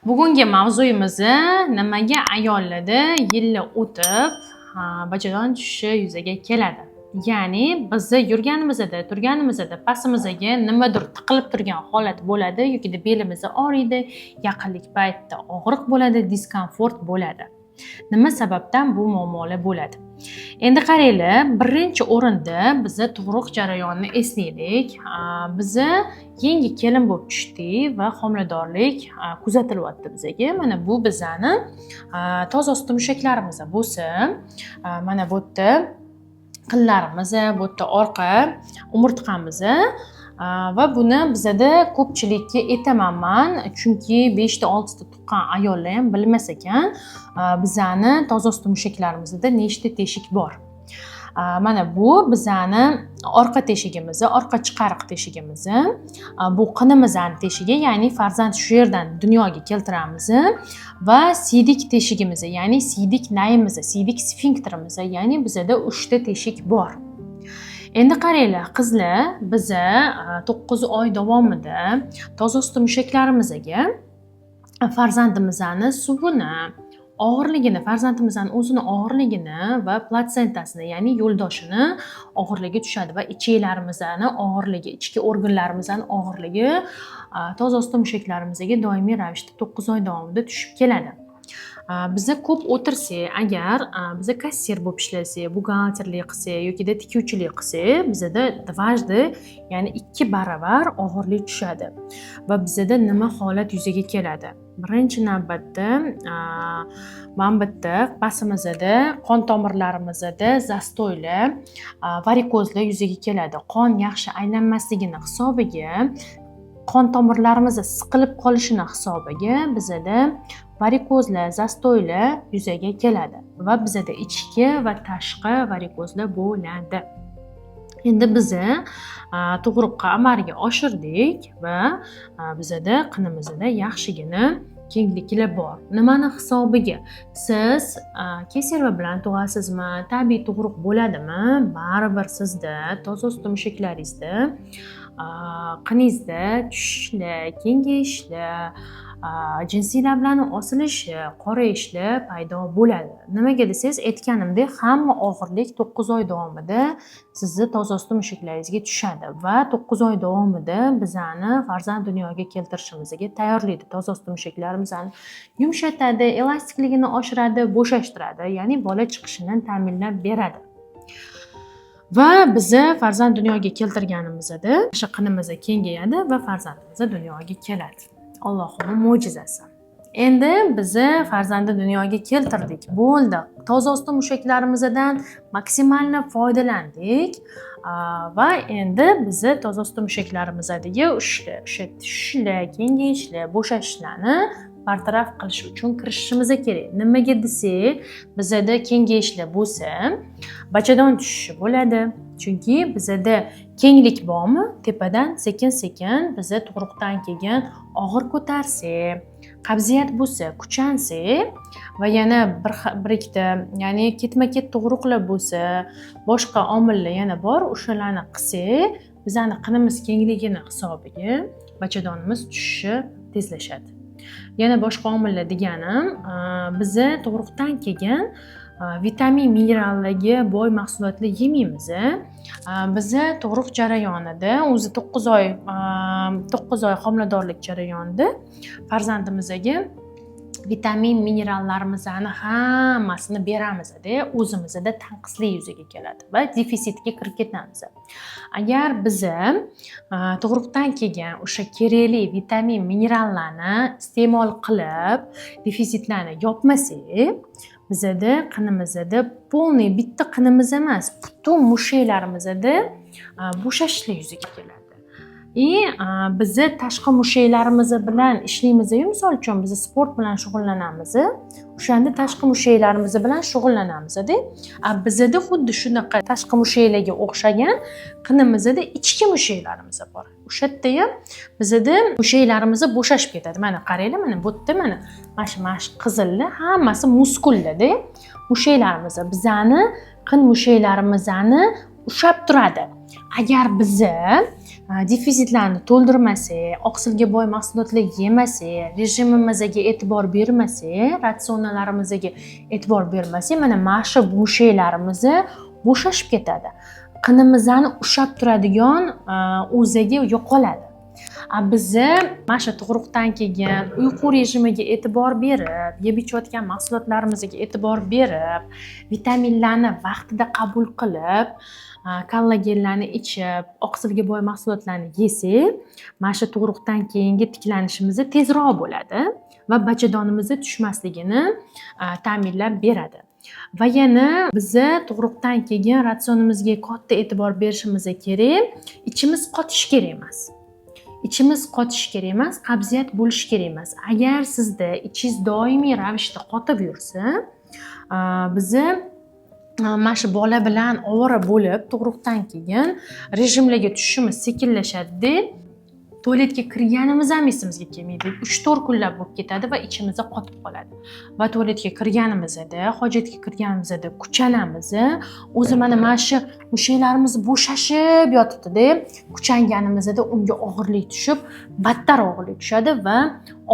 Bugungi mavzuyimiz nimaga ayollarda yillar o'tib bachadon tushishi yuzaga keladi. Ya'ni biz yurganimizda, turganimizda pastimizga nimadir tiqilib turgan holat bo'ladi yoki belimiz og'riydi, yaqinlik paytida og'riq bo'ladi, diskomfort bo'ladi. Nima sababdan bu muammolar bo'ladi? Endi qaranglar, birinchi o'rinda biz tug'ruq jarayonini eslaylik. Biz yangi kelin bo'lib tushdik va homiladorlik kuzatilyapti bizga. Mana bu bizani toz osti mushaklarimiz bo'lsin. Mana bu yerda qinlarimiz, bu yerda orqa umurtqamiz va buni bizada ko'pchilikka aytaman, chunki 5 ta 6 ta tuqqan ayollar ham bilmas ekan, bizani toz osti mushaklarimizda nechta teshik bor. Mana bu bizani orqa teshigimiz, orqa chiqariq teshigimiz. Bu qinimizning teshigi, ya'ni farzand shu yerdan dunyoga keltiramiz va siydik teshigimiz, ya'ni siydik nayimiz, siydik sfinkterimiz, ya'ni bizada 3 ta teshik bor. Endi qaranglar, qizlar, biz 9 oy davomida toz osti mushaklarimizga farzandimizning suvini, og'irligini, farzandimizning o'zini og'irligini va platsentasini, ya'ni yo'ldoshini og'irligi tushadi va ichaklarimizni og'irligi, ichki organlarimizning og'irligi toz osti mushaklarimizga doimiy ravishda 9 oy davomida tushib keladi. Biza ko'p o'tirsak, agar biza kassir bo'lib ishlasak, buxgalterlik qilsak yoki tikuvchilik qilsak, bizada dvajdi, ya'ni 2 baravar og'irlik tushadi. Va bizada nima holat yuzaga keladi? Birinchi navbatda mana bu yerda pastimizda, qon tomirlarimizda zastoylar, varikozlar yuzaga keladi. Qon yaxshi aylanmasligini hisobiga, qon tomirlarimiz siqilib qolishini hisobiga bizada varikozlar, zastoylar yuzaga keladi va bizada ichki va tashqi varikozlar bo'ladi. Endi biz tug'ruqqa amalga oshirdik va bizada qinimizda yaxshigina kengliklar bor. Nimani hisobiga? Siz kesarva bilan tug'asizmi, tabiiy tug'ruq bo'ladimi? Baribir sizda toz osti mushaklaringizda qiningizda tushishlar, kengayishlar, jinsiy lablarni osilishi, qorayishlar paydo bo'ladi. Nimaga desangiz, aytganimdek, hamma og'irlik 9 oy davomida sizni toz osti mushaklaringizga tushadi va 9 oy davomida bizani farzand dunyoga keltirishimizga tayyorlaydi. Toz osti mushaklarimizni yumshatadi, elastikligini oshiradi, bo'shashtiradi, ya'ni bola chiqishini ta'minlab beradi. Va bizni farzand dunyoga keltirganimizda o'sha qinimiz kengayadi va farzandimiz dunyoga keladi. Allohning mo'jizasi. Endi biz farzandni dunyoga keltirdik. Bo'ldi. Toz osti mushaklarimizdan maksimalni foydalandik va endi biz toz osti mushaklarimizga o'sha tushishlar, kengayishlar, bo'shashishlarni bartaraf qilish uchun kirishishimiz kerak. Nimaga desak, bizda kengayishlar bo'lsa, bachadon tushishi bo'ladi. Chunki bizda kenglik bormi? Tepadan sekin-sekin biz tug'ruqdan keyin og'ir ko'tarsak, qabziyat bo'lsa, kuchansak va yana bir ikkita, ya'ni ketma-ket tug'ruqlar bo'lsa, boshqa omillar yana bor, o'shalarni qilsak, bizani qinimiz kengligini hisobiga bachadonimiz tushishi tezlashadi. Yana boshqa omillar deganim, biz tug'ruqdan keyin vitamin, minerallarga boy mahsulotlar yemaymiz. Biz tug'ruq jarayonida, o'zi 9 oy homiladorlik jarayonida farzandimizga vitamin, minerallarimizni hammasini beramiz-da, o'zimizda tanqislik yuzaga keladi va defisitga kirib ketamiz. Agar biz tug'ruqdan keyin o'sha kerakli vitamin, minerallarni iste'mol qilib, defisitlarni yopmasak, bizda qinimizda polniy bitta qinimiz emas, butun mushaklarimizda bo'shashishlar yuzaga keladi. Biz tashqi mushaklarimiz bilan ishlaymiz, misol uchun biz sport bilan shug'ullanamiz. O'shanda tashqi mushaklarimiz bilan shug'ullanamiz-da. Bizda xuddi shunaqa tashqi mushaklarga o'xshagan qinimizda ichki mushaklarimiz bor. O'sha yerda ham bizda mushaklarimiz bo'shashib ketadi. Mana qaranglar, mana bu yerda mana shu qizillar hammasi muskullarda. Mushaklarimiz bizani qin mushaklarimizni ushlab turadi. Agar biz defitsitlarni to'ldirmasak, oqsilga boy mahsulotlar yemasak, rejimimizga e'tibor bermasak, ratsionlarimizga e'tibor bermasak, mana shu bo'shaklarimiz bo'shashib ketadi. Qinimizni ushlab turadigan o'ziga yo'qoladi. Biz mana shu tug'ruqdan keyin uyqu rejimiga e'tibor berib, yeb ichayotgan mahsulotlarimizga e'tibor berib, vitaminlarni vaqtida qabul qilib, kollagenlarni ichib, oqsilga boy mahsulotlarni yesak, mana shu tug'ruqdan keyingi tiklanishimiz tezroq bo'ladi va bachadonimiz tushmasligini ta'minlab beradi. Va yana biz tug'ruqdan keyin ratsionimizga katta e'tibor berishimiz kerak. Ichimiz qotishi kerak emas. Ichimiz qotishi kerak emas, qabziyat bo'lishi kerak emas. Agar sizda ichingiz doimiy ravishda qotib yursa, biz mana shu bola bilan ovora bo'lib, tug'ruqdan keyin rejimlarga tushishimiz sekinlashadi. Tualetga kirganimiz ham esimizga kelmaydi. 3-4 kunlab bo'lib ketadi va ichimizda qotib qoladi. Va tualetga kirganimizda, hojatga kirganimizda kuchanamiz, o'zi mana shu mushaklarimiz bo'shashib yotibdi-da, kuchanganimizda unga og'irlik tushib, battar og'irlik tushadi va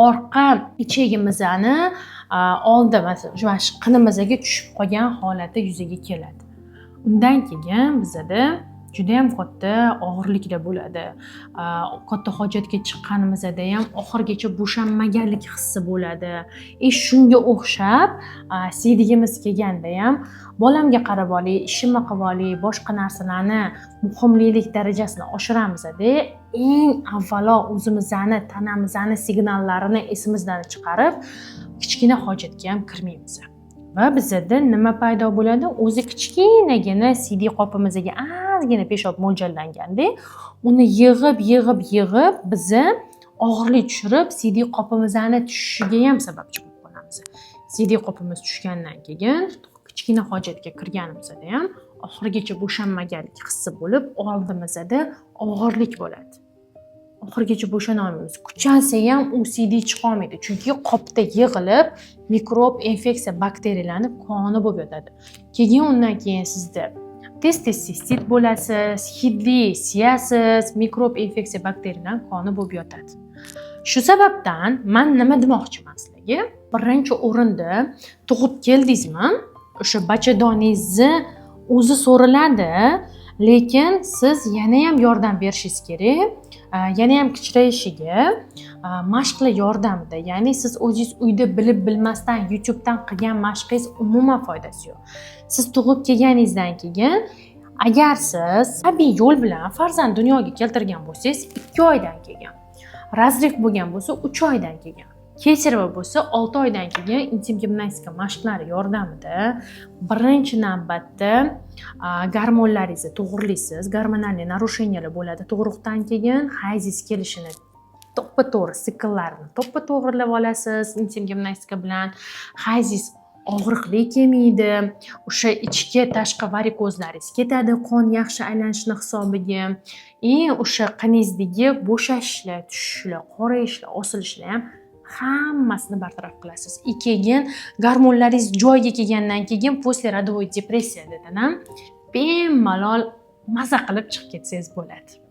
orqa ichagimizni oldi mana shu qinimizga tushib qolgan holati yuzaga keladi. Undan keyin bizda juda ham katta og'irliklar bo'ladi. Katta hojatga chiqqanimizda ham oxirgacha bo'shanmaganlik hissi bo'ladi. Shunga o'xshab siydigimiz kelganda ham bolamga qarab olay, ishimni qilib olay, boshqa narsalarni muhimlik darajasini oshiramizda, eng avvalo o'zimizni, tanamizni signallarini esimizdan chiqarib, kichkina hojatga ham kirmaymiz. Va bizda nima paydo bo'ladi? O'zi kichkinagina CD qopimizga ozgina peshob mo'ljallanganda, uni yig'ib biz og'irlik tushirib, CD qopimizni tushishiga ham sababchi bo'lib qolamiz. CD qopimiz tushgandan keyin kichkina hojatga kirganimizda ham oxirgacha bo'shanmaganlik hissi bo'lib, oldimizda og'irlik bo'ladi. Oxirgacha bo'shana olmaymiz. Kuchansa ham u CD chiqolmaydi, chunki qopda yig'ilib mikrob, infeksiya, bakteriyalarni koni bo'lib yotadi. Undan keyin sizda tez sistit bo'lasiz, hidli siyasiz, mikrob, infeksiya, bakteriyalar koni bo'lib yotadi. Shu sababdan men nima demoqchiman sizlarga? Birinchi o'rinda tug'ib keldingizmi? O'sha bachadoningizni o'zi so'riladi, lekin siz yana ham yordam berishingiz kerak. Yana ham kichrayishiga mashqlar yordamida, ya'ni siz o'zingiz uyda bilib bilmasdan YouTubedan qilgan mashqingiz umuman foydasi yo'q. Siz tug'ib kelganingizdan keyin agar siz tabiiy yo'l bilan farzand dunyoga keltirgan bo'lsangiz 2 oydan keyin, razrif bo'lgan bo'lsa 3 oydan keyin, kesarova bo'lsa 6 oydan keyin intim gimnastika mashqlari yordamida birinchi navbatda gormonlaringizni to'g'rilaysiz. Gormonal narushenyalar bo'ladi tug'ruqdan keyin, hayzingiz kelishini to'ppa-to'g'ri sikllarni to'g'rilab olasiz intim gimnastika bilan. Hayzingiz og'riqli kelmaydi. O'sha ichki tashqi varikozlaringiz ketadi, qon yaxshi aylanishni hisobiga. O'sha qiningizdagi bo'shashlar, tushishlar, qorayishlar, osilishlar ham hammasini bartaraf qilasiz. Keyin gormonlaringiz joyiga kelgandan keyin poslerodovoy depressiya dedan ham bemalol maza qilib chiqib ketsangiz bo'ladi.